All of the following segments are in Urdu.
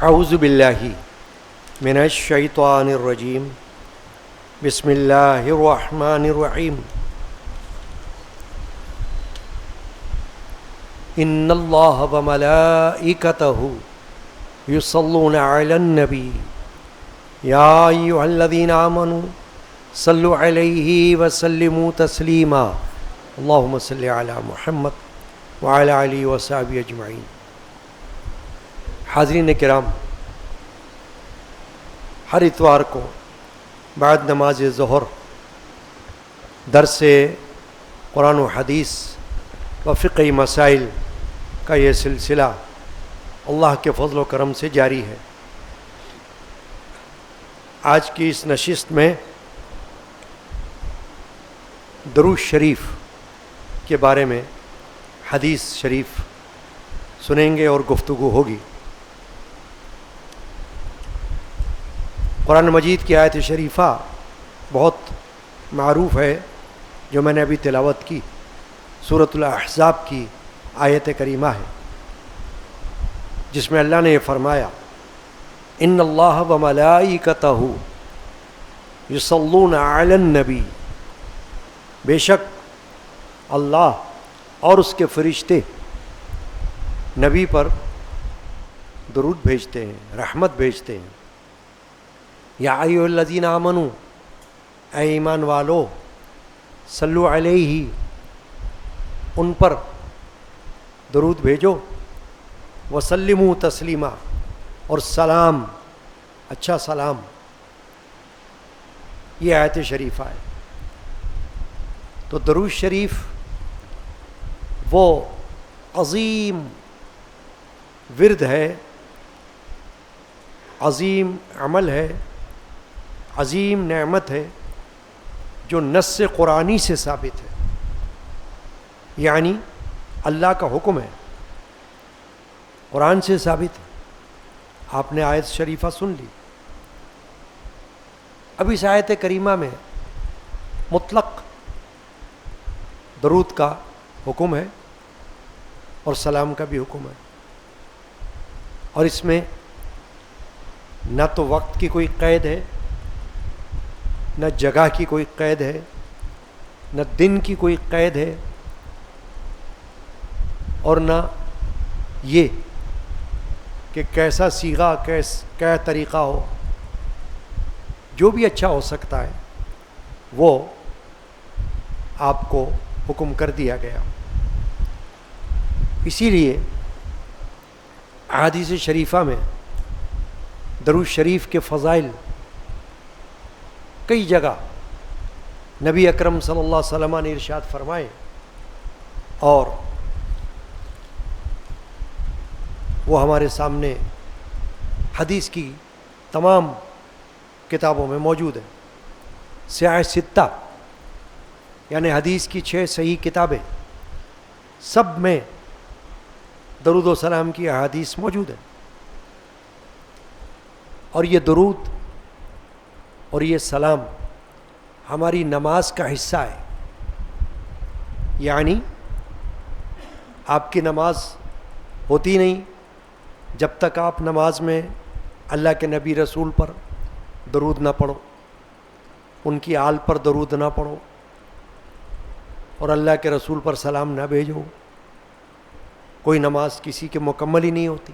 اعوذ باللہ من الشیطان الرجیم بسم اللہ الرحمن الرحیم ان اللہ وملائکتہ یصلون علی النبی یا ایھا الذین آمنوا صلوا علیہ وسلموا تسلیما اللہم صل علی محمد وعلی آلہ وصحبہ اجمعین۔ حاضرین کرام، ہر اتوار کو بعد نماز ظہر درس قرآن و حدیث و فقہی مسائل کا یہ سلسلہ اللہ کے فضل و کرم سے جاری ہے۔ آج کی اس نشست میں درود شریف کے بارے میں حدیث شریف سنیں گے اور گفتگو ہوگی۔ قرآن مجید کی آیت شریفہ بہت معروف ہے جو میں نے ابھی تلاوت کی، سورۃ الاحزاب کی آیت کریمہ ہے، جس میں اللہ نے یہ فرمایا ان اللہ وملائکتہ یصلون علی النبی، بے شک اللہ اور اس کے فرشتے نبی پر درود بھیجتے ہیں، رحمت بھیجتے ہیں۔ یا ایھا الذین آمنوا، اے ایمان والو، صلو علیہ، ان پر درود بھیجو، وسلموا تسلیما، اور سلام، اچھا سلام۔ یہ آیت شریفہ ہے۔ تو درود شریف وہ عظیم ورد ہے، عظیم عمل ہے، عظیم نعمت ہے، جو نص قرآنی سے ثابت ہے، یعنی اللہ کا حکم ہے، قرآن سے ثابت ہے۔ آپ نے آیت شریفہ سن لی۔ اب اس آیت کریمہ میں مطلق درود کا حکم ہے اور سلام کا بھی حکم ہے، اور اس میں نہ تو وقت کی کوئی قید ہے، نہ جگہ کی کوئی قید ہے، نہ دن کی کوئی قید ہے، اور نہ یہ کہ کیسا صیغہ، کیا طریقہ ہو، جو بھی اچھا ہو سکتا ہے وہ آپ کو حکم کر دیا گیا۔ اسی لیے احادیث شریفہ میں درود شریف کے فضائل کئی جگہ نبی اکرم صلی اللہ علیہ وسلم نے ارشاد فرمائے، اور وہ ہمارے سامنے حدیث کی تمام کتابوں میں موجود ہے۔ سیاہ ستہ یعنی حدیث کی 6 صحیح کتابیں، سب میں درود و سلام کی احادیث موجود ہے، اور یہ درود اور یہ سلام ہماری نماز کا حصہ ہے۔ یعنی آپ کی نماز ہوتی نہیں جب تک آپ نماز میں اللہ کے نبی رسول پر درود نہ پڑھو، ان کی آل پر درود نہ پڑھو، اور اللہ کے رسول پر سلام نہ بھیجو، کوئی نماز کسی کے مکمل ہی نہیں ہوتی۔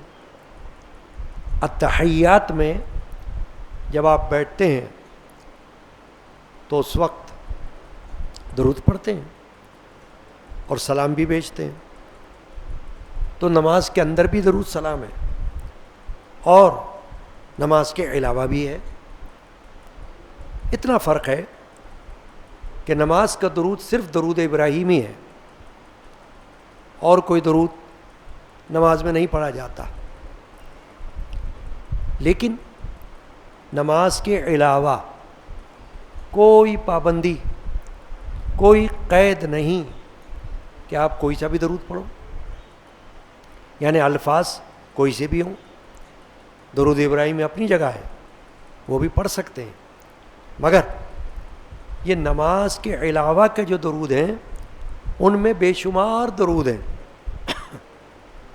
التحیات میں جب آپ بیٹھتے ہیں تو اس وقت درود پڑھتے ہیں اور سلام بھی بھیجتے ہیں۔ تو نماز کے اندر بھی درود سلام ہے، اور نماز کے علاوہ بھی ہے۔ اتنا فرق ہے کہ نماز کا درود صرف درود ابراہیمی ہے، اور کوئی درود نماز میں نہیں پڑھا جاتا۔ لیکن نماز کے علاوہ کوئی پابندی، کوئی قید نہیں کہ آپ کوئی سا بھی درود پڑھو، یعنی الفاظ کوئی سے بھی ہوں۔ درود ابراہیم میں اپنی جگہ ہے، وہ بھی پڑھ سکتے ہیں، مگر یہ نماز کے علاوہ کے جو درود ہیں ان میں بے شمار درود ہیں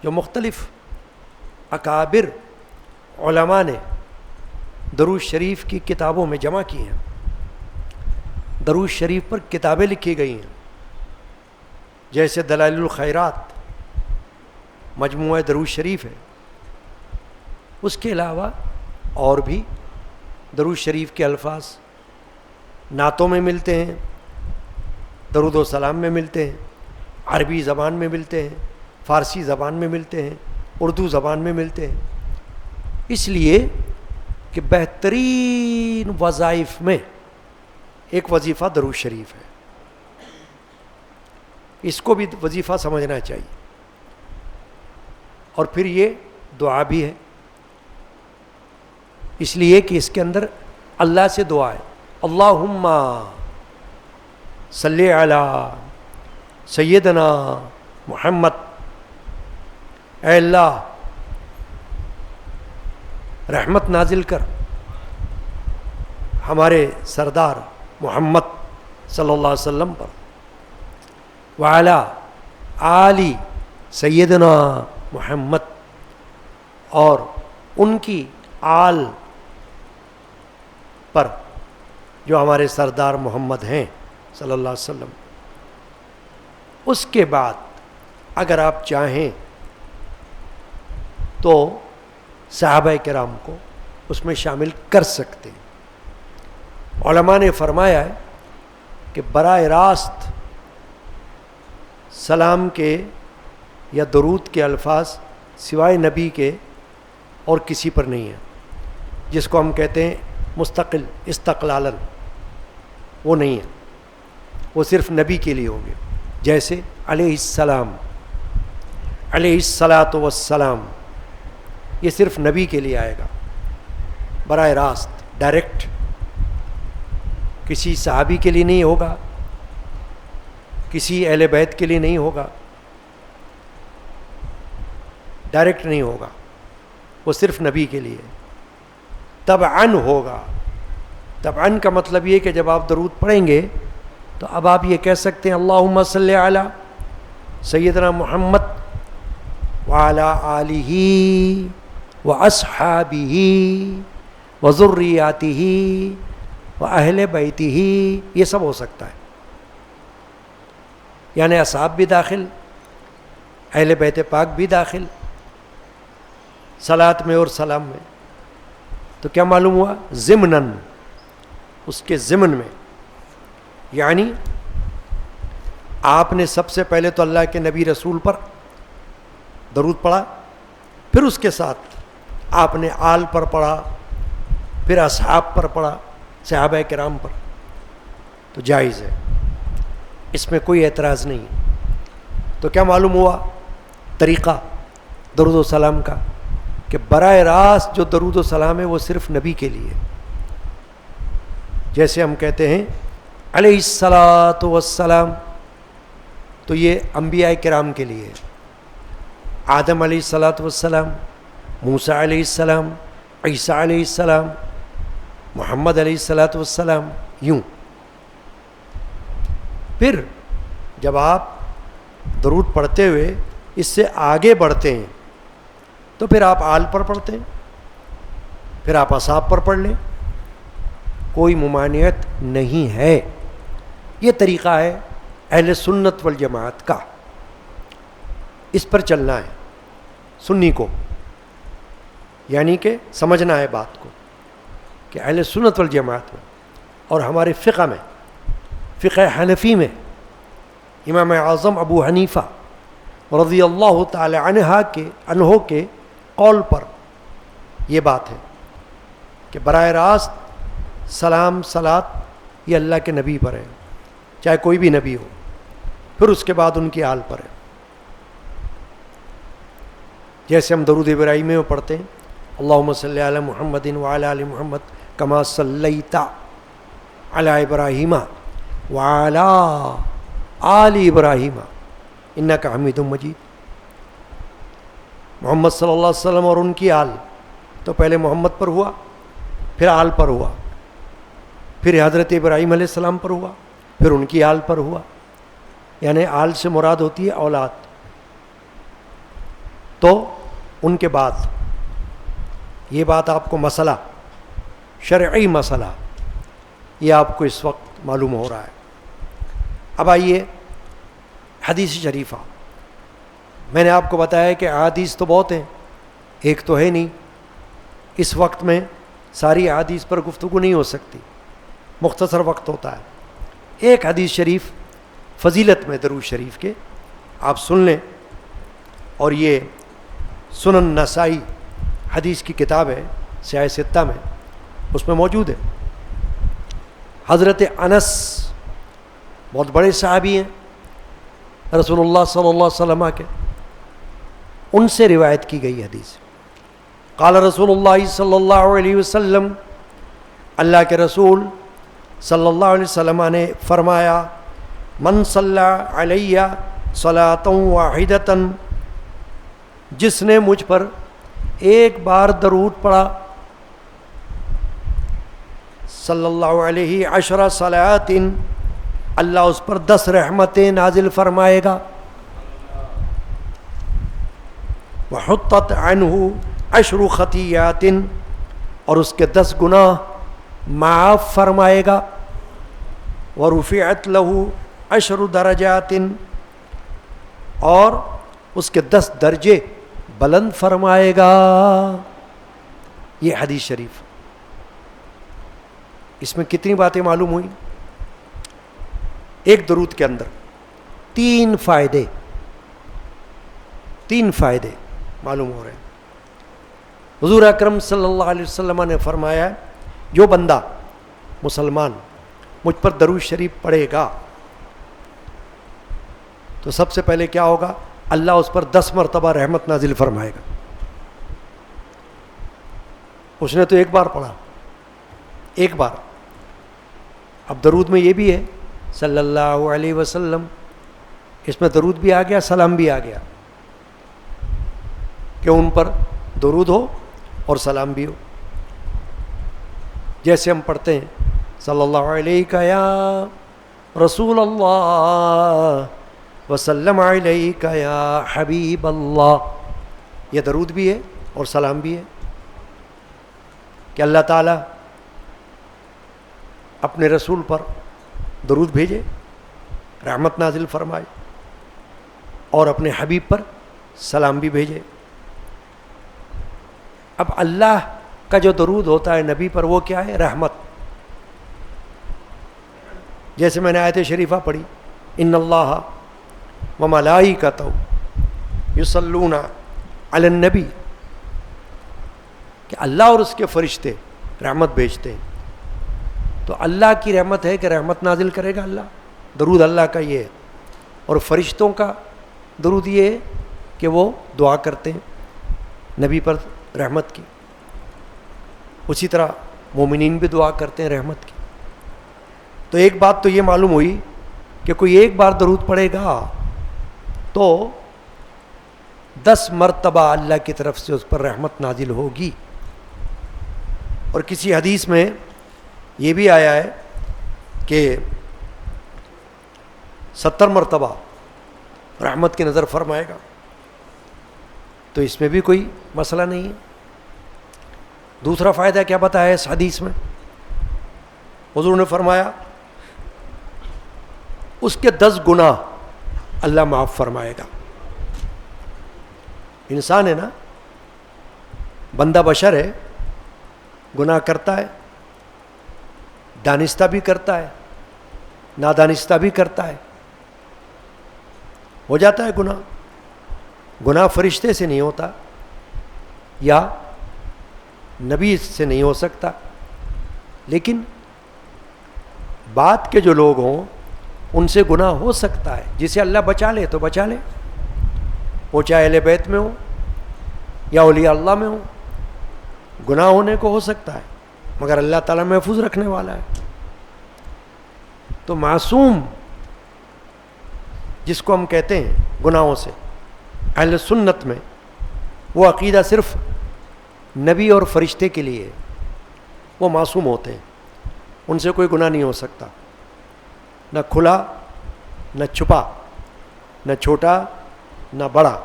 جو مختلف اکابر علماء نے درود شریف کی کتابوں میں جمع کی ہیں. درود شریف پر کتابیں لکھی گئی ہیں، جیسے دلائل الخیرات مجموعہ درود شریف ہے. اس کے علاوہ اور بھی درود شریف کے الفاظ نعتوں میں ملتے ہیں، درود و سلام میں ملتے ہیں، عربی زبان میں ملتے ہیں، فارسی زبان میں ملتے ہیں، اردو زبان میں ملتے ہیں. اس لیے کہ بہترین وظائف میں ایک وظیفہ درود شریف ہے. اس کو بھی وظیفہ سمجھنا چاہیے. اور پھر یہ دعا بھی ہے، اس لیے کہ اس کے اندر اللہ سے دعا ہے. اللہم صلی علی سیدنا محمد، اے اللہ رحمت نازل کر ہمارے سردار محمد صلی اللہ علیہ وسلم پر، وعلی آل سیدنا محمد، اور ان کی آل پر جو ہمارے سردار محمد ہیں صلی اللہ علیہ وسلم. اس کے بعد اگر آپ چاہیں تو صحابہ کرام کو اس میں شامل کر سکتے ہیں. علماء نے فرمایا ہے کہ براہ راست سلام کے یا درود کے الفاظ سوائے نبی کے اور کسی پر نہیں ہے، جس کو ہم کہتے ہیں مستقل استقلالاً، وہ نہیں ہے، وہ صرف نبی کے لیے ہوں گے. جیسے علیہ السلام، علیہ الصلاۃ والسلام، یہ صرف نبی کے لیے آئے گا براہ راست ڈائریکٹ، کسی صحابی کے لیے نہیں ہوگا، کسی اہل بیت کے لیے نہیں ہوگا، ڈائریکٹ نہیں ہوگا، وہ صرف نبی کے لیے. تبعاً ہوگا. تبعاً کا مطلب یہ کہ جب آپ درود پڑھیں گے تو اب آپ یہ کہہ سکتے ہیں اللہم صلی علی سیدنا محمد وعلی آلہ واصحابہ وذریاتہ واہل بیتہ، یہ سب ہو سکتا ہے. یعنی اصحاب بھی داخل، اہل بیت پاک بھی داخل صلاۃ میں اور سلام میں. تو کیا معلوم ہوا؟ ضمناً، اس کے ضمن میں. یعنی آپ نے سب سے پہلے تو اللہ کے نبی رسول پر درود پڑھا، پھر اس کے ساتھ آپ نے آل پر پڑھا، پھر اصحاب پر پڑھا، صحابہ کرام پر، تو جائز ہے، اس میں کوئی اعتراض نہیں. تو کیا معلوم ہوا طریقہ درود و سلام کا؟ کہ براہ راست جو درود و سلام ہے وہ صرف نبی کے لیے. جیسے ہم کہتے ہیں علیہ الصلاۃ والسلام، تو یہ انبیاء کرام کے لیے، آدم علیہ الصلاۃ والسلام، موسیٰ علیہ السلام، عیسیٰ علیہ السلام، محمد علیہ الصلاۃ والسلام، یوں. پھر جب آپ درود پڑھتے ہوئے اس سے آگے بڑھتے ہیں تو پھر آپ آل پر پڑھتے ہیں، پھر آپ اصحاب پر پڑھ لیں، کوئی ممانعت نہیں ہے. یہ طریقہ ہے اہل سنت والجماعت کا، اس پر چلنا ہے سنی کو. یعنی کہ سمجھنا ہے بات کو کہ اہل سنت والجماعت میں اور ہمارے فقہ میں، فقہ حنفی میں، امام اعظم ابو حنیفہ رضی اللہ تعالی عنہ کے قول پر یہ بات ہے کہ براہ راست سلام صلات یہ اللہ کے نبی پر ہے، چاہے کوئی بھی نبی ہو، پھر اس کے بعد ان کی آل پر ہے. جیسے ہم درود ابراہیمی میں پڑھتے ہیں اللہم صلی علی محمد وعلی آل محمد کما صلیت علی ابراہیم وعلی آل ابراہیم انک حمید مجید. محمد صلی اللہ علیہ وسلم اور ان کی آل، تو پہلے محمد پر ہوا، پھر آل پر ہوا، پھر حضرت ابراہیم علیہ السلام پر ہوا، پھر ان کی آل پر ہوا. یعنی آل سے مراد ہوتی ہے اولاد. تو ان کے بعد یہ بات آپ کو مسئلہ، شرعی مسئلہ، یہ آپ کو اس وقت معلوم ہو رہا ہے۔ اب آئیے حدیث شریفہ، میں نے آپ کو بتایا کہ احادیث تو بہت ہیں، ایک تو ہے نہیں، اس وقت میں ساری احادیث پر گفتگو نہیں ہو سکتی، مختصر وقت ہوتا ہے۔ ایک حدیث شریف فضیلت میں درود شریف کے آپ سن لیں، اور یہ سنن نسائی حدیث کی کتاب ہے سیاہ ستہ میں، اس میں موجود ہے۔ حضرت انس بہت بڑے صحابی ہیں رسول اللہ صلی اللہ علیہ وسلم کے، ان سے روایت کی گئی حدیث۔ قال رسول اللہ صلی اللہ علیہ وسلم، اللہ کے رسول صلی اللہ علیہ وسلم نے فرمایا، من صلی علیہ صلاۃ واحدۃ، جس نے مجھ پر ایک بار درود پڑھا، صلی اللہ علیہ عشر صلاۃ، اللہ اس پر 10 رحمتیں نازل فرمائے گا، وحطت عنہ 10 خطیئات، اور اس کے 10 گناہ معاف فرمائے گا، ورفعت له 10 درجات، اور اس کے 10 درجے بلند فرمائے گا۔ یہ حدیث شریف، اس میں کتنی باتیں معلوم ہوئیں؟ ایک درود کے اندر 3 فائدے معلوم ہو رہے ہیں۔ حضور اکرم صلی اللہ علیہ وسلم نے فرمایا، جو بندہ مسلمان مجھ پر درود شریف پڑھے گا تو سب سے پہلے کیا ہوگا؟ اللہ اس پر 10 مرتبہ رحمت نازل فرمائے گا۔ اس نے تو ایک بار پڑھا، ایک بار۔ اب درود میں یہ بھی ہے صلی اللہ علیہ وسلم، اس میں درود بھی آ گیا، سلام بھی آ گیا، کہ ان پر درود ہو اور سلام بھی ہو۔ جیسے ہم پڑھتے ہیں صلی اللہ علیہ یا رسول اللہ وسلم علیہ یا حبیب اللہ، یہ درود بھی ہے اور سلام بھی ہے، کہ اللہ تعالیٰ اپنے رسول پر درود بھیجے، رحمت نازل فرمائے، اور اپنے حبیب پر سلام بھی بھیجے۔ اب اللہ کا جو درود ہوتا ہے نبی پر، وہ کیا ہے؟ رحمت۔ جیسے میں نے آیت شریفہ پڑھی، ان اللہ وملائکتہ یصلون علی النبی، کہ اللہ اور اس کے فرشتے رحمت بھیجتے ہیں۔ تو اللہ کی رحمت ہے کہ رحمت نازل کرے گا اللہ، درود اللہ کا یہ ہے، اور فرشتوں کا درود یہ ہے کہ وہ دعا کرتے ہیں نبی پر رحمت کی۔ اسی طرح مومنین بھی دعا کرتے ہیں رحمت کی۔ تو ایک بات تو یہ معلوم ہوئی کہ کوئی ایک بار درود پڑھے گا تو 10 مرتبہ اللہ کی طرف سے اس پر رحمت نازل ہوگی۔ اور کسی حدیث میں یہ بھی آیا ہے کہ 70 مرتبہ رحمت کی نظر فرمائے گا، تو اس میں بھی کوئی مسئلہ نہیں ہے۔ دوسرا فائدہ کیا بتایا اس حدیث میں؟ حضور نے فرمایا اس کے 10 گناہ اللہ معاف فرمائے گا۔ انسان ہے نا، بندہ بشر ہے، گناہ کرتا ہے، دانستہ بھی کرتا ہے، نادانستہ بھی کرتا ہے، ہو جاتا ہے گناہ۔ گناہ فرشتے سے نہیں ہوتا یا نبی سے نہیں ہو سکتا، لیکن بعد کے جو لوگ ہوں ان سے گناہ ہو سکتا ہے۔ جسے اللہ بچا لے تو بچا لے، وہ چاہے اہل بیت میں ہو یا اولیاء اللہ میں ہو، گناہ ہونے کو ہو سکتا ہے، مگر اللہ تعالیٰ محفوظ رکھنے والا ہے۔ تو معصوم جس کو ہم کہتے ہیں گناہوں سے، اہل سنت میں وہ عقیدہ صرف نبی اور فرشتے کے لیے، وہ معصوم ہوتے ہیں، ان سے کوئی گناہ نہیں ہو سکتا، نہ کھلا نہ چھپا، نہ چھوٹا نہ بڑا،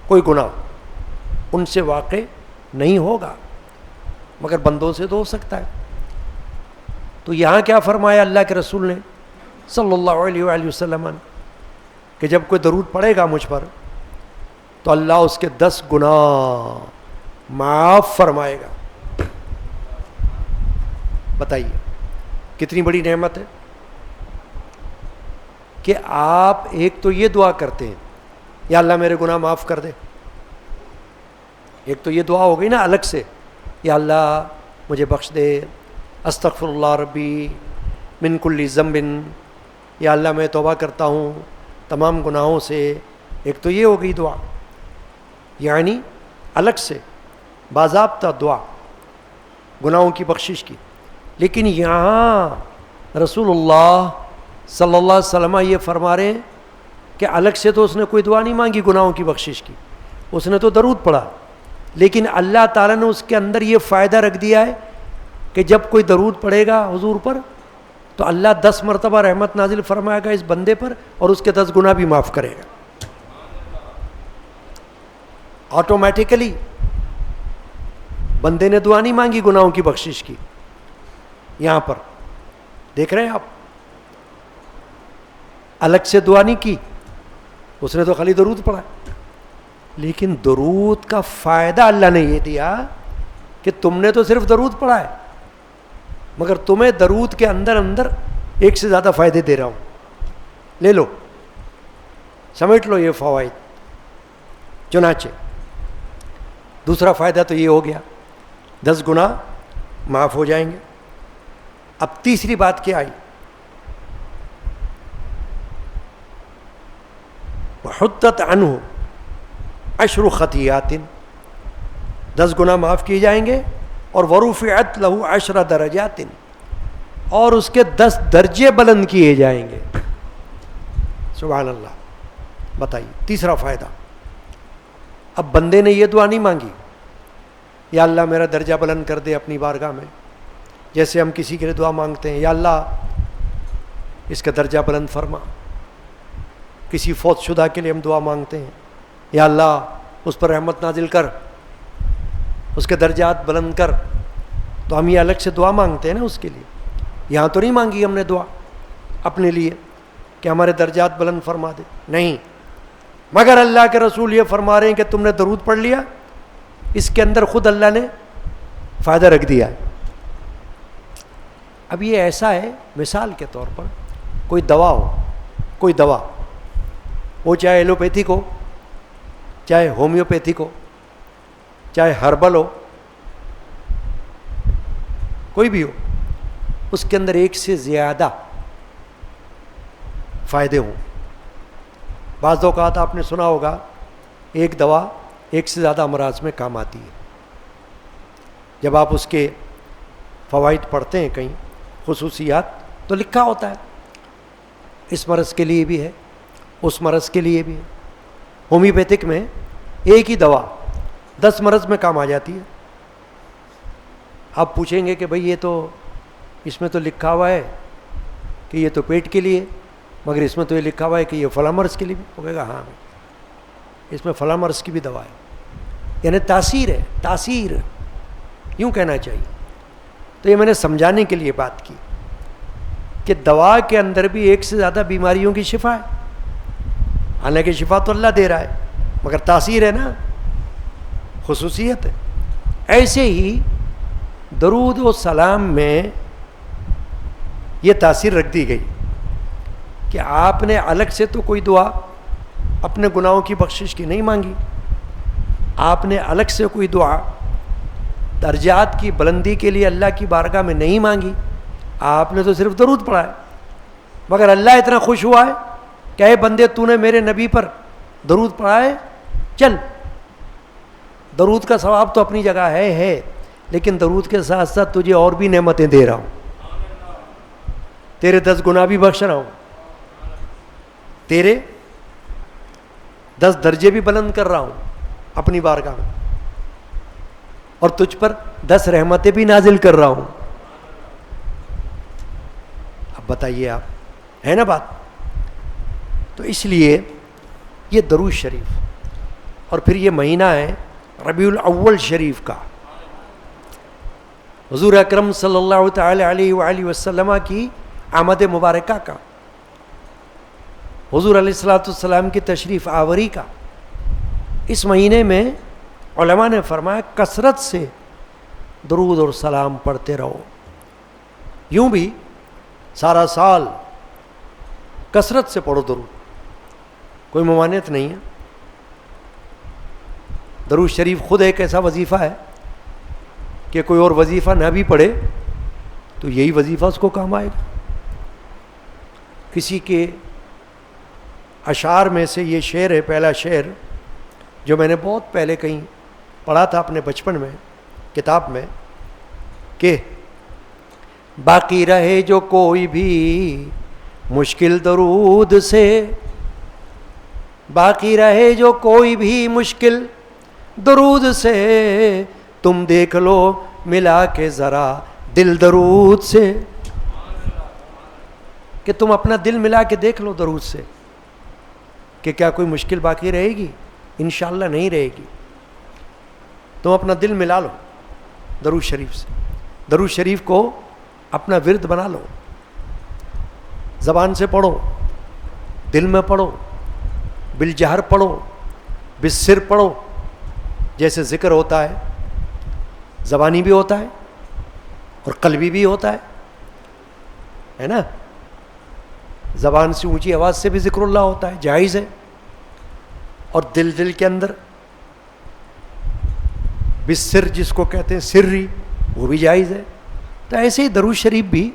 کوئی گناہ ان سے واقع نہیں ہوگا، مگر بندوں سے تو ہو سکتا ہے۔ تو یہاں کیا فرمایا اللہ کے رسول نے صلی اللہ علیہ وآلہ وسلم نے کہ جب کوئی درود پڑھے گا مجھ پر تو اللہ اس کے 10 گناہ معاف فرمائے گا۔ بتائیے کتنی بڑی نعمت ہے کہ آپ ایک تو یہ دعا کرتے ہیں یا اللہ میرے گناہ معاف کر دے، ایک تو یہ دعا ہو گئی نا الگ سے، یا اللہ مجھے بخش دے، استغفر اللہ ربی من کل ذنب، یا اللہ میں توبہ کرتا ہوں تمام گناہوں سے، ایک تو یہ ہو گئی دعا، یعنی الگ سے باضابطہ دعا گناہوں کی بخشش کی۔ لیکن یہاں رسول اللہ صلی اللہ علیہ وسلم یہ فرما رہے ہیں کہ الگ سے تو اس نے کوئی دعا نہیں مانگی گناہوں کی بخشش کی، اس نے تو درود پڑھا، لیکن اللہ تعالیٰ نے اس کے اندر یہ فائدہ رکھ دیا ہے کہ جب کوئی درود پڑھے گا حضور پر تو اللہ 10 مرتبہ رحمت نازل فرمائے گا اس بندے پر اور اس کے 10 گناہ بھی معاف کرے گا آٹومیٹیکلی۔ بندے نے دعا نہیں مانگی گناہوں کی بخشش کی، یہاں پر دیکھ رہے ہیں آپ، الگ سے دعا نہیں کی، اس نے تو خالی درود پڑھا، لیکن درود کا فائدہ اللہ نے یہ دیا کہ تم نے تو صرف درود پڑھا ہے، مگر تمہیں درود کے اندر اندر ایک سے زیادہ فائدے دے رہا ہوں، لے لو، سمیٹ لو یہ فوائد۔ چنانچہ دوسرا فائدہ تو یہ ہو گیا 10 گناہ معاف ہو جائیں گے۔ اب تیسری بات کیا آئی؟ وحطت عنہ 10 خطیات، 10 گناہ معاف کیے جائیں گے، اور ورفعت لہ 10 درجات، اور اس کے 10 درجے بلند کیے جائیں گے۔ سبحان اللہ۔ بتائیے تیسرا فائدہ۔ اب بندے نے یہ دعا نہیں مانگی یا اللہ میرا درجہ بلند کر دے اپنی بارگاہ میں، جیسے ہم کسی کے لیے دعا مانگتے ہیں یا اللہ اس کا درجہ بلند فرما، کسی فوت شدہ کے لیے ہم دعا مانگتے ہیں یا اللہ اس پر رحمت نازل کر، اس کے درجات بلند کر، تو ہم یہ الگ سے دعا مانگتے ہیں نا اس کے لیے۔ یہاں تو نہیں مانگی ہم نے دعا اپنے لیے کہ ہمارے درجات بلند فرما دے، نہیں، مگر اللہ کے رسول یہ فرما رہے ہیں کہ تم نے درود پڑھ لیا، اس کے اندر خود اللہ نے فائدہ رکھ دیا ہے۔ اب یہ ایسا ہے، مثال کے طور پر کوئی دوا ہو، کوئی دوا وہ چاہے ایلوپیتھک ہو، چاہے ہومیوپیتھک ہو، چاہے ہربل ہو، کوئی بھی ہو، اس کے اندر ایک سے زیادہ فائدے ہوں۔ بعض اوقات آپ نے سنا ہوگا ایک دوا ایک سے زیادہ امراض میں کام آتی ہے۔ جب آپ اس کے فوائد پڑھتے ہیں کہیں خصوصیات تو لکھا ہوتا ہے اس مرض کے لیے بھی ہے، اس مرض کے لیے بھی ہے۔ ہومیوپیتھک میں ایک ہی دوا 10 مرض میں کام آ جاتی ہے۔ آپ پوچھیں گے کہ بھئی یہ تو اس میں تو لکھا ہوا ہے کہ یہ تو پیٹ کے لیے، مگر اس میں تو یہ لکھا ہوا ہے کہ یہ فلاں مرض کے لیے بھی، وہ کہے گا ہاں اس میں فلاں مرض کی بھی دوا ہے، یعنی تاثیر ہے، تاثیر یوں کہنا چاہیے۔ تو یہ میں نے سمجھانے کے لیے بات کی کہ دوا کے اندر بھی ایک سے زیادہ بیماریوں کی شفا ہے، حالانکہ شفا تو اللہ دے رہا ہے، مگر تاثیر ہے نا، خصوصیت ہے۔ ایسے ہی درود و سلام میں یہ تاثیر رکھ دی گئی کہ آپ نے الگ سے تو کوئی دعا اپنے گناہوں کی بخشش کی نہیں مانگی، آپ نے الگ سے کوئی دعا درجات کی بلندی کے لیے اللہ کی بارگاہ میں نہیں مانگی، آپ نے تو صرف درود پڑھا ہے، مگر اللہ اتنا خوش ہوا ہے کہ اے بندے تو نے میرے نبی پر درود پڑھا ہے، چل، درود کا ثواب تو اپنی جگہ ہے، لیکن درود کے ساتھ ساتھ تجھے اور بھی نعمتیں دے رہا ہوں، تیرے 10 گناہ بھی بخش رہا ہوں، تیرے 10 درجے بھی بلند کر رہا ہوں اپنی بارگاہ میں، اور تجھ پر 10 رحمتیں بھی نازل کر رہا ہوں۔ اب بتائیے آپ، ہے نا بات؟ تو اس لیے یہ درود شریف، اور پھر یہ مہینہ ہے ربیع الاول شریف کا، حضور اکرم صلی اللہ تعالی علیہ وآلہ وسلم کی آمد مبارکہ کا، حضور علیہ الصلوۃ والسلام کی تشریف آوری کا۔ اس مہینے میں علماء نے فرمایا کثرت سے درود اور سلام پڑھتے رہو۔ یوں بھی سارا سال کثرت سے پڑھو درود، کوئی ممانعت نہیں ہے۔ درود شریف خود ایک ایسا وظیفہ ہے کہ کوئی اور وظیفہ نہ بھی پڑھے تو یہی وظیفہ اس کو کام آئے گا۔ کسی کے اشعار میں سے یہ شعر ہے، پہلا شعر جو میں نے بہت پہلے کہیں پڑھا تھا اپنے بچپن میں کتاب میں، کہ باقی رہے جو کوئی بھی مشکل درود سے، باقی رہے جو کوئی بھی مشکل درود سے، تم دیکھ لو ملا کے ذرا دل درود سے، کہ تم اپنا دل ملا کے دیکھ لو درود سے کہ کیا کوئی مشکل باقی رہے گی؟ انشاءاللہ نہیں رہے گی۔ تم اپنا دل ملا لو درود شریف سے، درود شریف کو اپنا ورد بنا لو، زبان سے پڑھو، دل میں پڑھو، بالجہر پڑھو، بالسر پڑھو۔ جیسے ذکر ہوتا ہے زبانی بھی ہوتا ہے اور قلبی بھی ہوتا ہے نا؟ زبان سے اونچی آواز سے بھی ذکر اللہ ہوتا ہے، جائز ہے، اور دل کے اندر بالسر جس کو کہتے ہیں سری، وہ بھی جائز ہے۔ تو ایسے ہی درود شریف بھی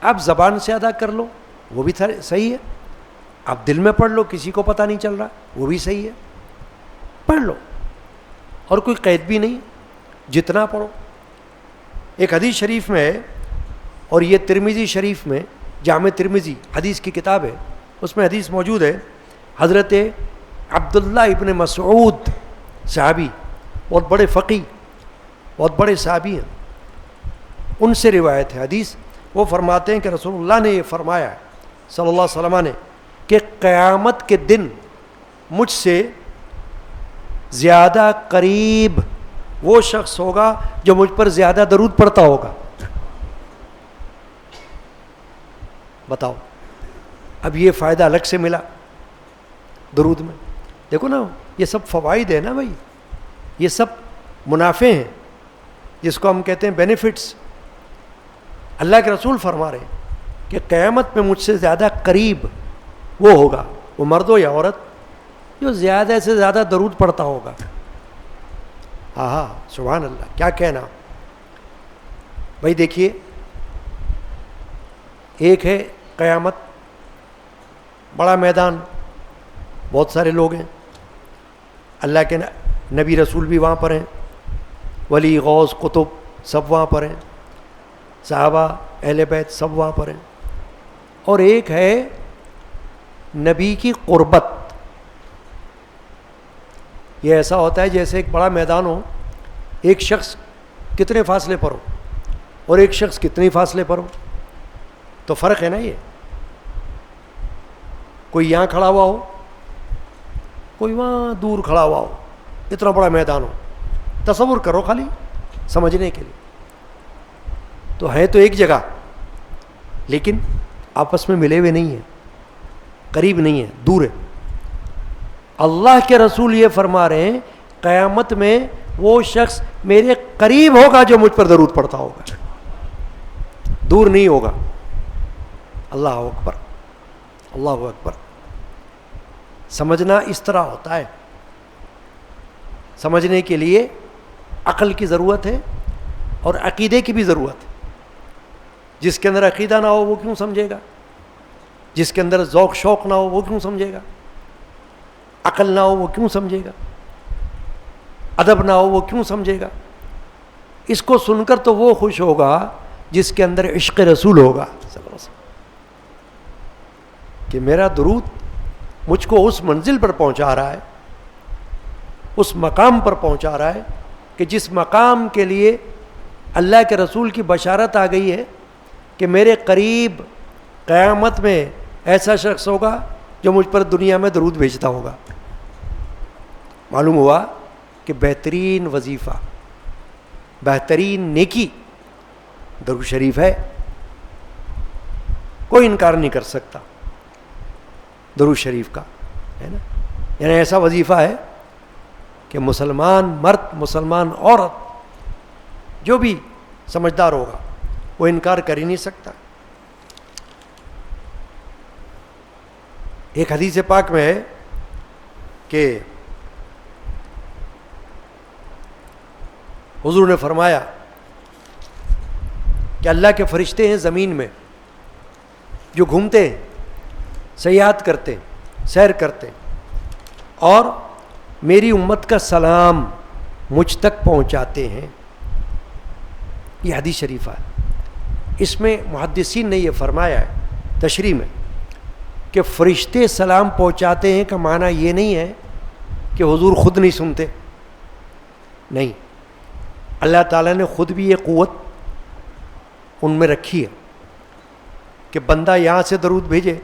آپ زبان سے ادا کر لو، وہ بھی صحیح ہے، آپ دل میں پڑھ لو، کسی کو پتہ نہیں چل رہا، وہ بھی صحیح ہے، پڑھ لو، اور کوئی قید بھی نہیں، جتنا پڑھو۔ ایک حدیث شریف میں ہے، اور یہ ترمذی شریف میں، جامع ترمذی حدیث کی کتاب ہے، اس میں حدیث موجود ہے، حضرت عبداللہ ابن مسعود صحابی، بہت بڑے فقی، بہت بڑے صحابی ہیں، ان سے روایت ہے حدیث۔ وہ فرماتے ہیں کہ رسول اللہ نے یہ فرمایا ہے صلی اللہ علیہ وسلم نے کہ قیامت کے دن مجھ سے زیادہ قریب وہ شخص ہوگا جو مجھ پر زیادہ درود پڑھتا ہوگا۔ بتاؤ، اب یہ فائدہ الگ سے ملا درود میں، دیکھو نا، یہ سب فوائد ہیں نا بھائی، یہ سب منافع ہیں، جس کو ہم کہتے ہیں بینیفٹس۔ اللہ کے رسول فرما رہے ہیں کہ قیامت میں مجھ سے زیادہ قریب وہ ہوگا، وہ مرد ہو یا عورت، جو زیادہ سے زیادہ درود پڑھتا ہوگا۔ ہاں سبحان اللہ، کیا کہنا بھائی۔ دیکھیے، ایک ہے قیامت، بڑا میدان، بہت سارے لوگ ہیں، اللہ کے نبی رسول بھی وہاں پر ہیں، ولی غوث قطب سب وہاں پر ہیں، صحابہ اہل بیت سب وہاں پر ہیں۔ اور ایک ہے نبی کی قربت۔ یہ ایسا ہوتا ہے جیسے ایک بڑا میدان ہو، ایک شخص کتنے فاصلے پر ہو اور ایک شخص کتنے فاصلے پر ہو، تو فرق ہے نا۔ یہ کوئی یہاں کھڑا ہوا ہو، کوئی وہاں دور کھڑا ہوا ہو، اتنا بڑا میدان ہو، تصور کرو خالی سمجھنے کے لیے۔ تو ہے تو ایک جگہ، لیکن آپس میں ملے ہوئے نہیں ہیں، قریب نہیں ہیں، دور ہے۔ اللہ کے رسول یہ فرما رہے ہیں قیامت میں وہ شخص میرے قریب ہوگا جو مجھ پر درود پڑھتا ہوگا، دور نہیں ہوگا۔ اللہ اکبر، اللہ اکبر۔ سمجھنا اس طرح ہوتا ہے، سمجھنے کے لیے عقل کی ضرورت ہے اور عقیدے کی بھی ضرورت ہے۔ جس کے اندر عقیدہ نہ ہو وہ کیوں سمجھے گا؟ جس کے اندر ذوق شوق نہ ہو وہ کیوں سمجھے گا؟ عقل نہ ہو وہ کیوں سمجھے گا؟ ادب نہ ہو وہ کیوں سمجھے گا؟ اس کو سن کر تو وہ خوش ہوگا جس کے اندر عشق رسول ہوگا صلی اللہ علیہ وسلم، کہ میرا درود مجھ کو اس منزل پر پہنچا رہا ہے، اس مقام پر پہنچا رہا ہے کہ جس مقام کے لیے اللہ کے رسول کی بشارت آ گئی ہے کہ میرے قریب قیامت میں ایسا شخص ہوگا جو مجھ پر دنیا میں درود بھیجتا ہوگا۔ معلوم ہوا کہ بہترین وظیفہ، بہترین نیکی درود شریف ہے، کوئی انکار نہیں کر سکتا درود شریف کا، ہے نا. یعنی ایسا وظیفہ ہے کہ مسلمان مرد، مسلمان عورت، جو بھی سمجھدار ہوگا وہ انکار کر ہی نہیں سکتا. ایک حدیث پاک میں ہے کہ حضور نے فرمایا کہ اللہ کے فرشتے ہیں زمین میں جو گھومتے ہیں، سیاحت کرتے ہیں، سیر کرتے ہیں، اور میری امت کا سلام مجھ تک پہنچاتے ہیں. یہ حدیث شریفہ ہے. اس میں محدثین نے یہ فرمایا ہے تشریح میں کہ فرشتے سلام پہنچاتے ہیں کا معنی یہ نہیں ہے کہ حضور خود نہیں سنتے، نہیں، اللہ تعالیٰ نے خود بھی یہ قوت ان میں رکھی ہے کہ بندہ یہاں سے درود بھیجے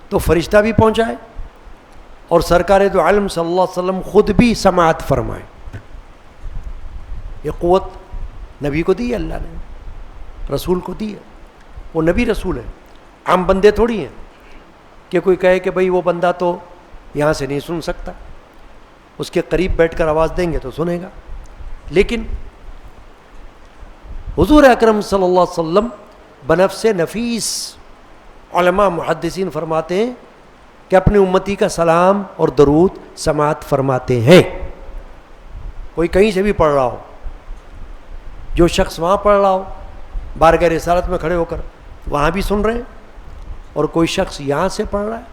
تو فرشتہ بھی پہنچائے اور سرکار دو عالم صلی اللہ علیہ وسلم خود بھی سماعت فرمائے. یہ قوت نبی کو دی ہے، اللہ نے رسول کو دی ہے. وہ نبی رسول ہے، عام بندے تھوڑی ہیں کہ کوئی کہے کہ بھئی وہ بندہ تو یہاں سے نہیں سن سکتا، اس کے قریب بیٹھ کر آواز دیں گے تو سنے گا. لیکن حضور اکرم صلی اللہ علیہ وسلم بنفس نفیس، علماء محدثین فرماتے ہیں کہ اپنی امتی کا سلام اور درود سماعت فرماتے ہیں. کوئی کہیں سے بھی پڑھ رہا ہو، جو شخص وہاں پڑھ رہا ہو بارگاہ رسالت میں کھڑے ہو کر وہاں بھی سن رہے ہیں، اور کوئی شخص یہاں سے پڑھ رہا ہے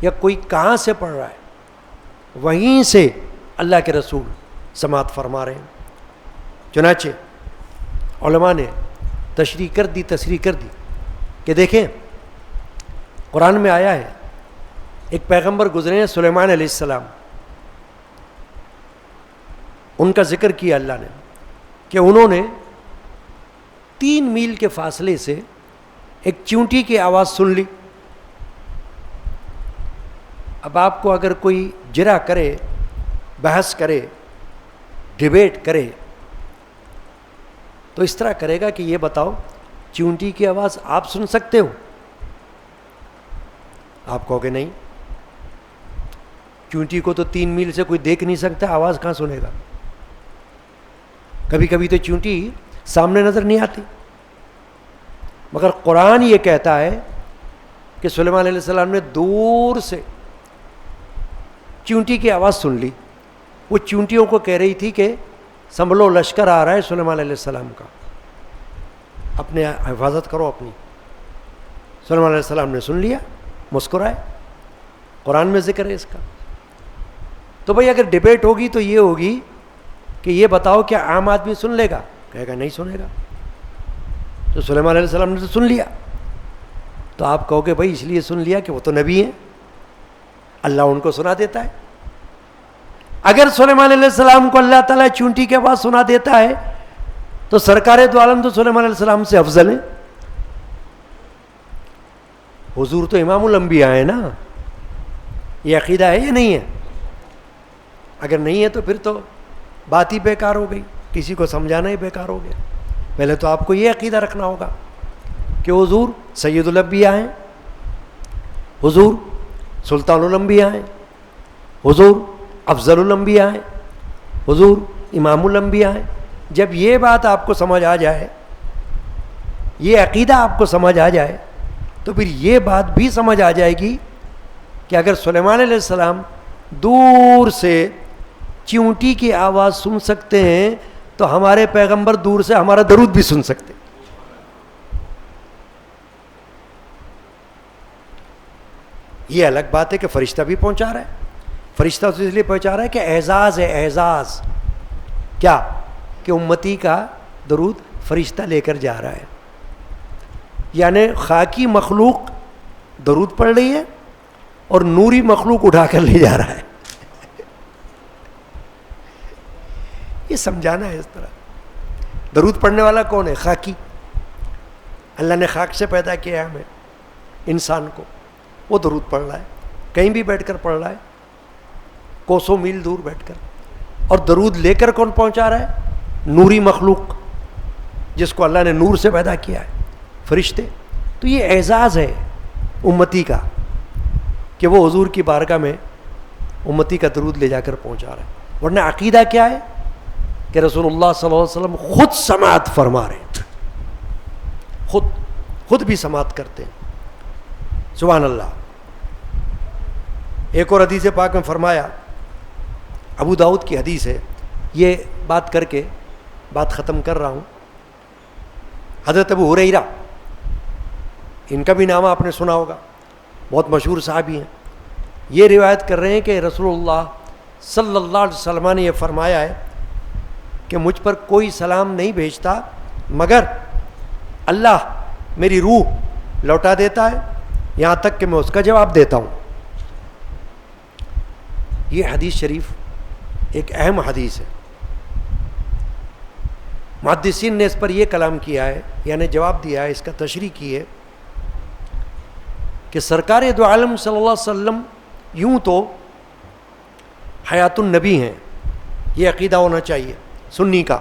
یا کوئی کہاں سے پڑھ رہا ہے، وہیں سے اللہ کے رسول سماعت فرما رہے ہیں. چنانچہ علماء نے تشریح کر دی کہ دیکھیں قرآن میں آیا ہے، ایک پیغمبر گزرے ہیں سلیمان علیہ السلام، ان کا ذکر کیا اللہ نے کہ انہوں نے 3 میل کے فاصلے سے ایک چونٹی کی آواز سن لی. اب آپ کو اگر کوئی جرح کرے، بحث کرے، ڈیبیٹ کرے تو اس طرح کرے گا کہ یہ بتاؤ چونٹی کی آواز آپ سن سکتے ہو؟ آپ کہو گے نہیں، چونٹی کو تو 3 میل سے کوئی دیکھ نہیں سکتا، آواز کہاں سنے گا؟ کبھی کبھی تو چونٹی سامنے نظر نہیں آتی، مگر قرآن یہ کہتا ہے کہ سلیمان علیہ السلام نے دور سے چونٹی کی آواز سن لی. وہ چونٹیوں کو کہہ رہی تھی کہ سنبھلو، لشکر آ رہا ہے سلیمان علیہ السلام کا، اپنے حفاظت کرو اپنی. سلیمان علیہ السلام نے سن لیا، مسکرائے. قرآن میں ذکر ہے اس کا. تو بھئی اگر ڈیبیٹ ہوگی تو یہ ہوگی کہ یہ بتاؤ کیا عام آدمی سن لے گا؟ کہے گا نہیں سنے گا. تو سلیمان علیہ السلام نے تو سن لیا. تو آپ کہو گے بھائی اس لیے سن لیا کہ وہ تو نبی ہیں، اللہ ان کو سنا دیتا ہے. اگر سلیمان علیہ السلام کو اللہ تعالیٰ چونٹی کے بعد سنا دیتا ہے تو سرکار دو عالم تو سلیمان علیہ السلام سے افضل ہیں. حضور تو امام الانبیاء ہیں نا. یہ عقیدہ ہے یا نہیں ہے؟ اگر نہیں ہے تو پھر تو بات ہی بیکار ہو گئی، کسی کو سمجھانا ہی بیکار ہو گیا. پہلے تو آپ کو یہ عقیدہ رکھنا ہوگا کہ حضور سید الانبیاء ہیں، حضور سلطان الانبیاء ہیں، حضور افضل الانبیاء ہیں، حضور امام الانبیاء ہیں. جب یہ بات آپ کو سمجھ آ جائے، یہ عقیدہ آپ کو سمجھ آ جائے، تو پھر یہ بات بھی سمجھ آ جائے گی کہ اگر سلیمان علیہ السلام دور سے چونٹی کی آواز سن سکتے ہیں تو ہمارے پیغمبر دور سے ہمارا درود بھی سن سکتے. یہ الگ بات ہے کہ فرشتہ بھی پہنچا رہا ہے. فرشتہ تو اس لیے پہنچا رہا ہے کہ اعزاز ہے، اعزاز کیا کہ امتی کا درود فرشتہ لے کر جا رہا ہے. یعنی خاکی مخلوق درود پڑھ رہی ہے اور نوری مخلوق اٹھا کر لے جا رہا ہے. یہ سمجھانا ہے اس طرح. درود پڑھنے والا کون ہے؟ خاکی. اللہ نے خاک سے پیدا کیا ہے ہمیں، انسان کو. وہ درود پڑھ رہا ہے، کہیں بھی بیٹھ کر پڑھ رہا ہے، کوسوں میل دور بیٹھ کر. اور درود لے کر کون پہنچا رہا ہے؟ نوری مخلوق جس کو اللہ نے نور سے پیدا کیا ہے، فرشتے. تو یہ اعزاز ہے امتی کا کہ وہ حضور کی بارگاہ میں امتی کا درود لے جا کر پہنچا رہا ہے. ورنہ عقیدہ کیا ہے کہ رسول اللہ صلی اللہ علیہ وسلم خود سماعت فرما رہے ہیں، خود بھی سماعت کرتے ہیں. سبحان اللہ. ایک اور حدیث پاک میں فرمایا، ابو داؤد کی حدیث ہے، یہ بات کر کے بات ختم کر رہا ہوں. حضرت ابو ہریرہ، ان کا بھی نام آپ نے سنا ہوگا، بہت مشہور صحابی ہیں. یہ روایت کر رہے ہیں کہ رسول اللہ صلی اللہ علیہ وسلم نے یہ فرمایا ہے کہ مجھ پر کوئی سلام نہیں بھیجتا مگر اللہ میری روح لوٹا دیتا ہے یہاں تک کہ میں اس کا جواب دیتا ہوں. یہ حدیث شریف ایک اہم حدیث ہے. محدثین نے اس پر یہ کلام کیا ہے، یعنی جواب دیا ہے، اس کا تشریح کی ہے کہ سرکار دو عالم صلی اللہ علیہ وسلم یوں تو حیات النبی ہیں، یہ عقیدہ ہونا چاہیے سنی کا،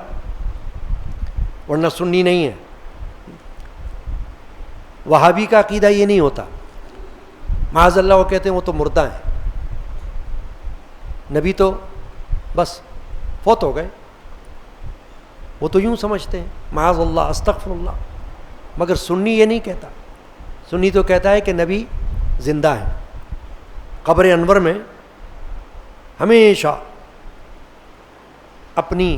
ورنہ سنی نہیں ہے. وہابی کا عقیدہ یہ نہیں ہوتا، معاذ اللہ وہ کہتے ہیں وہ تو مردہ ہیں، نبی تو بس فوت ہو گئے، وہ تو یوں سمجھتے ہیں، معاذ اللہ استغفر اللہ. مگر سنی یہ نہیں کہتا، سنی تو کہتا ہے کہ نبی زندہ ہیں، قبر انور میں ہمیشہ اپنی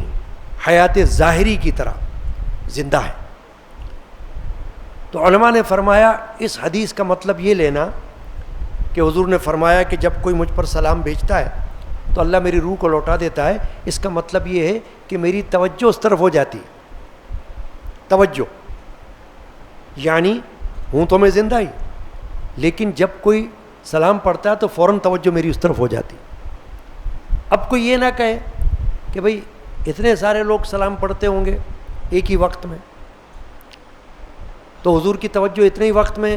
حیات ظاہری کی طرح زندہ ہے. تو علماء نے فرمایا اس حدیث کا مطلب یہ لینا کہ حضور نے فرمایا کہ جب کوئی مجھ پر سلام بھیجتا ہے تو اللہ میری روح کو لوٹا دیتا ہے، اس کا مطلب یہ ہے کہ میری توجہ اس طرف ہو جاتی ہے. توجہ یعنی ہوں تو میں زندہ ہی، لیکن جب کوئی سلام پڑھتا ہے تو فوراً توجہ میری اس طرف ہو جاتی. اب کوئی یہ نہ کہے کہ بھئی اتنے سارے لوگ سلام پڑھتے ہوں گے ایک ہی وقت میں، تو حضور کی توجہ اتنے ہی وقت میں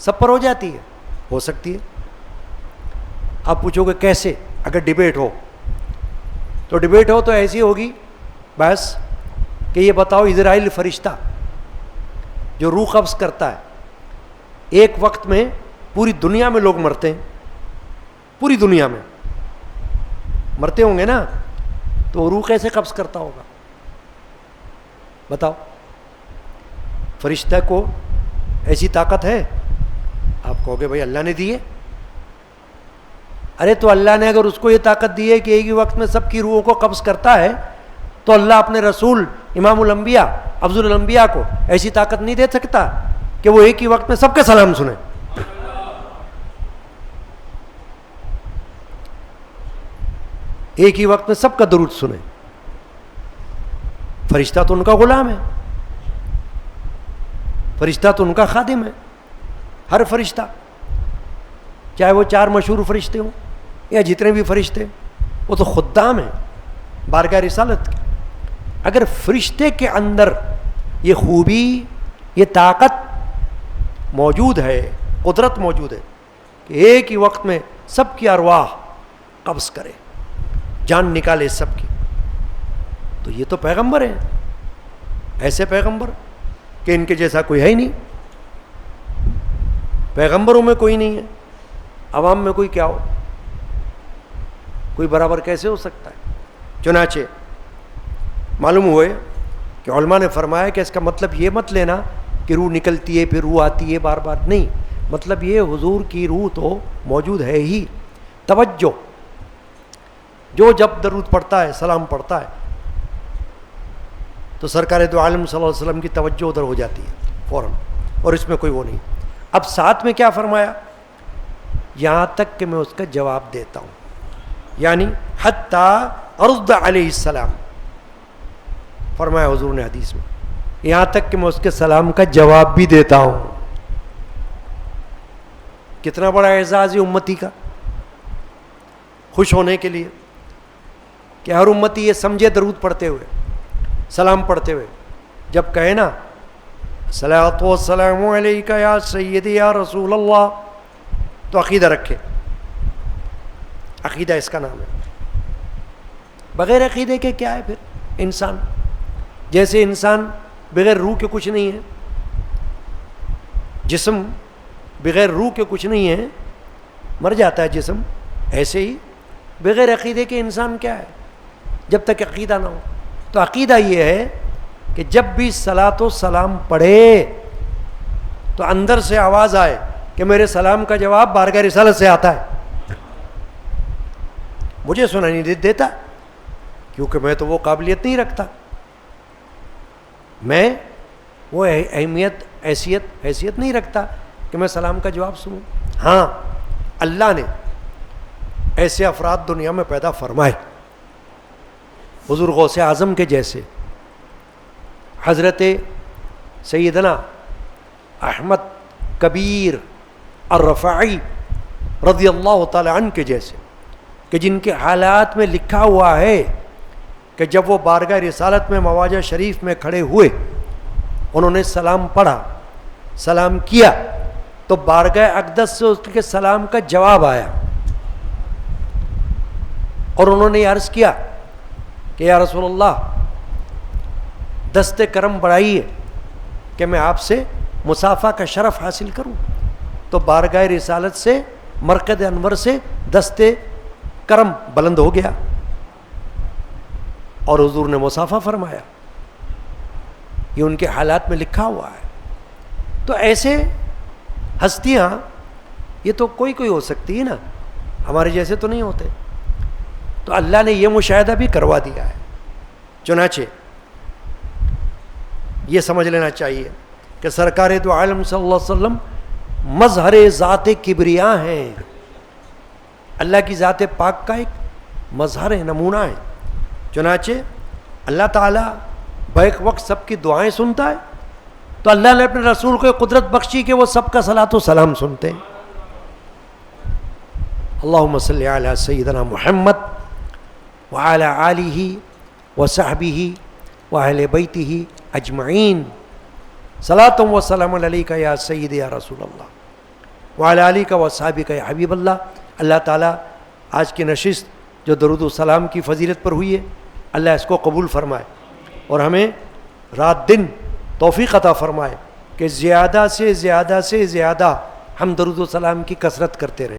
سب پر ہو جاتی ہے. ہو سکتی ہے. آپ پوچھو گے کیسے؟ اگر ڈیبیٹ ہو تو ڈیبیٹ ہو تو ایسی ہوگی بس کہ یہ بتاؤ اسرائیل فرشتہ جو روح قبض کرتا ہے، ایک وقت میں پوری دنیا میں لوگ مرتے ہیں، پوری دنیا میں مرتے ہوں گے نا، تو روح کیسے قبض کرتا ہوگا بتاؤ؟ فرشتہ کو ایسی طاقت ہے؟ آپ کہو گے بھائی اللہ نے دی ہے. ارے تو اللہ نے اگر اس کو یہ طاقت دی ہے کہ ایک ہی وقت میں سب کی روحوں کو قبض کرتا ہے، تو اللہ اپنے رسول امام الانبیاء افضل الانبیاء کو ایسی طاقت نہیں دے سکتا کہ وہ ایک ہی وقت میں سب کے سلام سنیں؟ ایک ہی وقت میں سب کا درود سنیں. فرشتہ تو ان کا غلام ہے، فرشتہ تو ان کا خادم ہے. ہر فرشتہ، چاہے وہ 4 مشہور فرشتے ہوں یا جتنے بھی فرشتے، وہ تو خدام ہیں بارگاہ رسالت کے. اگر فرشتے کے اندر یہ خوبی، یہ طاقت موجود ہے، قدرت موجود ہے کہ ایک ہی وقت میں سب کی ارواح قبض کرے، جان نکالے سب کی، تو یہ تو پیغمبر ہیں، ایسے پیغمبر کہ ان کے جیسا کوئی ہے ہی نہیں. پیغمبروں میں کوئی نہیں ہے، عوام میں کوئی کیا ہو، کوئی برابر کیسے ہو سکتا ہے؟ چنانچہ معلوم ہوئے کہ علماء نے فرمایا کہ اس کا مطلب یہ مت لینا کہ روح نکلتی ہے پھر روح آتی ہے بار بار، نہیں. مطلب یہ حضور کی روح تو موجود ہے ہی. توجہ، جو جب درود پڑھتا ہے، سلام پڑھتا ہے، تو سرکار دو عالم صلی اللہ علیہ وسلم کی توجہ ادھر ہو جاتی ہے فوراً، اور اس میں کوئی وہ نہیں. اب ساتھ میں کیا فرمایا؟ یہاں تک کہ میں اس کا جواب دیتا ہوں، یعنی حتیٰ ارد علیہ السلام، فرمایا حضور نے حدیث میں، یہاں تک کہ میں اس کے سلام کا جواب بھی دیتا ہوں. کتنا بڑا اعزاز ہے امتی کا. خوش ہونے کے لیے کہ ہر امتی یہ سمجھے درود پڑھتے ہوئے، سلام پڑھتے ہوئے، جب کہے نا صلاۃ والسلام علیک یا سیدی یا رسول اللہ، تو عقیدہ رکھے. عقیدہ اس کا نام ہے. بغیر عقیدے کے کیا ہے پھر انسان؟ جیسے انسان بغیر روح کے کچھ نہیں ہے، جسم بغیر روح کے کچھ نہیں ہے، مر جاتا ہے جسم، ایسے ہی بغیر عقیدے کے انسان کیا ہے جب تک عقیدہ نہ ہو؟ تو عقیدہ یہ ہے کہ جب بھی صلاۃ و سلام پڑھے تو اندر سے آواز آئے کہ میرے سلام کا جواب بارگاہ رسالت سے آتا ہے، مجھے سنا نہیں دیتا کیونکہ میں تو وہ قابلیت نہیں رکھتا، میں وہ اہمیت حیثیت نہیں رکھتا کہ میں سلام کا جواب سنوں۔ ہاں، اللہ نے ایسے افراد دنیا میں پیدا فرمائے، حضور غوث اعظم کے جیسے، حضرت سیدنا احمد کبیر الرفاعی رضی اللہ تعالی عنہ کے جیسے، کہ جن کے حالات میں لکھا ہوا ہے کہ جب وہ بارگاہ رسالت میں مواجہ شریف میں کھڑے ہوئے، انہوں نے سلام پڑھا، سلام کیا، تو بارگاہ اقدس سے اس کے سلام کا جواب آیا، اور انہوں نے عرض کیا کہ یا رسول اللہ دست کرم بڑھائیے کہ میں آپ سے مصافحہ کا شرف حاصل کروں۔ تو بارگاہ رسالت سے، مرکز انور سے دست کرم بلند ہو گیا اور حضور نے مصافحہ فرمایا۔ یہ ان کے حالات میں لکھا ہوا ہے۔ تو ایسے ہستیاں یہ تو کوئی ہو سکتی ہے نا، ہمارے جیسے تو نہیں ہوتے۔ تو اللہ نے یہ مشاہدہ بھی کروا دیا ہے۔ چنانچہ یہ سمجھ لینا چاہیے کہ سرکار دو عالم صلی اللہ علیہ وسلم مظہر ذات کبریا ہیں، اللہ کی ذات پاک کا ایک مظہر ہے، نمونہ ہے۔ چنانچہ اللہ تعالیٰ بیک وقت سب کی دعائیں سنتا ہے، تو اللہ نے اپنے رسول کو قدرت بخشی کہ وہ سب کا صلاۃ و سلام سنتے ہیں۔ اللہم صلی علی سیدنا محمد وعلی آلہ وصحبہ وأہل بیتہ اجمعین، صلاۃ و سلام علیکہ یا سید یا رسول اللہ وعلی آلہ وصحبہ یا حبیب اللہ۔ اللہ تعالیٰ آج کی نشست جو درود و سلام کی فضیلت پر ہوئی ہے، اللہ اس کو قبول فرمائے اور ہمیں رات دن توفیق عطا فرمائے کہ زیادہ سے زیادہ ہم درود و سلام کی کثرت کرتے رہیں۔